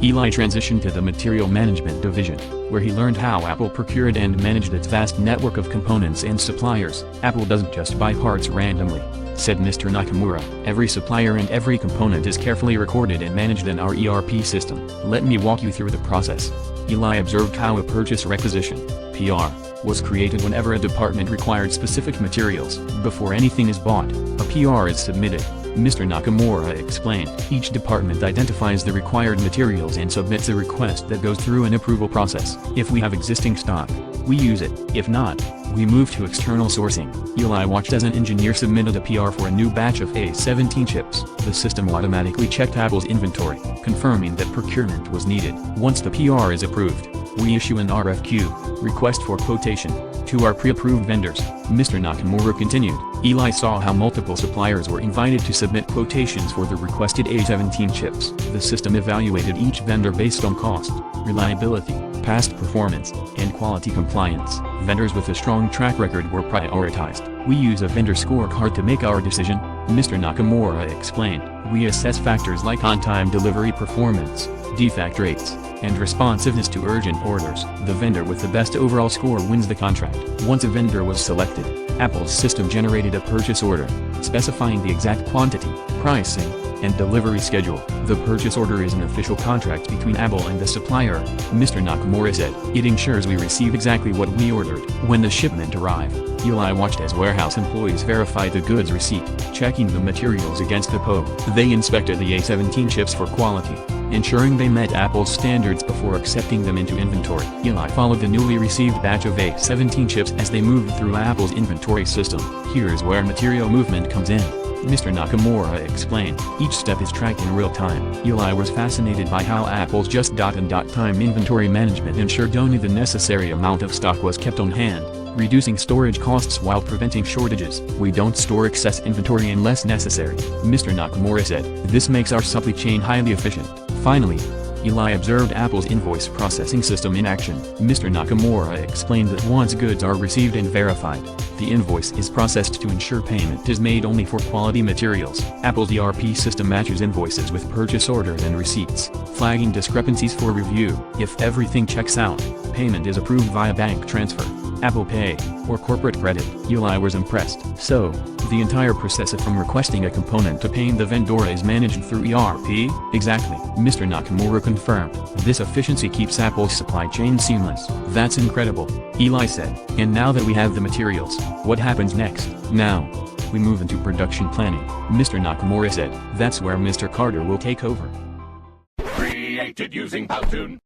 Eli transitioned to the Material Management Division, where he learned how Apple procured and managed its vast network of components and suppliers. "Apple doesn't just buy parts randomly," said Mr. Nakamura. "Every supplier and every component is carefully recorded and managed in our ERP system. Let me walk you through the process." Eli observed how a purchase requisition (PR) was created whenever a department required specific materials. Before anything is bought, a PR is submitted. Mr. Nakamura explained. Each department identifies the required materials and submits a request that goes through an approval process. If we have existing stock, we use it. If not, we move to external sourcing. Eli watched as an engineer submitted a PR for a new batch of A17 chips. The system automatically checked Apple's inventory, confirming that procurement was needed. Once the PR is approved, we issue an RFQ, request for quotation, to our pre-approved vendors. Mr. Nakamura continued. Eli saw how multiple suppliers were invited to submit quotations for the requested A17 chips. The system evaluated each vendor based on cost, reliability, past performance, and quality compliance. Vendors with a strong track record were prioritized. "We use a vendor scorecard to make our decision," Mr. Nakamura explained. "We assess factors like on-time delivery performance, defect rates, and responsiveness to urgent orders. The vendor with the best overall score wins the contract." Once a vendor was selected, Apple's system generated a purchase order, specifying the exact quantity, pricing, and delivery schedule. "The purchase order is an official contract between Apple and the supplier," Mr. Nakamura said. "It ensures we receive exactly what we ordered." When the shipment arrived, Eli watched as warehouse employees verified the goods receipt, checking the materials against the PO. They inspected the A17 chips for quality, ensuring they met Apple's standards before accepting them into inventory. Eli followed the newly received batch of A17 chips as they moved through Apple's inventory system. "Here's where material movement comes in," Mr. Nakamura explained. "Each step is tracked in real time." Eli was fascinated by how Apple's just-in-time inventory management ensured only the necessary amount of stock was kept on hand, reducing storage costs while preventing shortages. "We don't store excess inventory unless necessary," Mr. Nakamura said. "This makes our supply chain highly efficient." Finally, Eli observed Apple's invoice processing system in action. Mr. Nakamura explained that once goods are received and verified, the invoice is processed to ensure payment is made only for quality materials. Apple's ERP system matches invoices with purchase orders and receipts, flagging discrepancies for review. If everything checks out, payment is approved via bank transfer, Apple Pay, or corporate credit. Eli was impressed. "So, the entire process from requesting a component to paying the vendor is managed through ERP?" "Exactly," Mr. Nakamura confirmed. "This efficiency keeps Apple's supply chain seamless." "That's incredible," Eli said. "And now that we have the materials, what happens next?" "Now, we move into production planning," Mr. Nakamura said. "That's where Mr. Carter will take over." Created using Powtoon.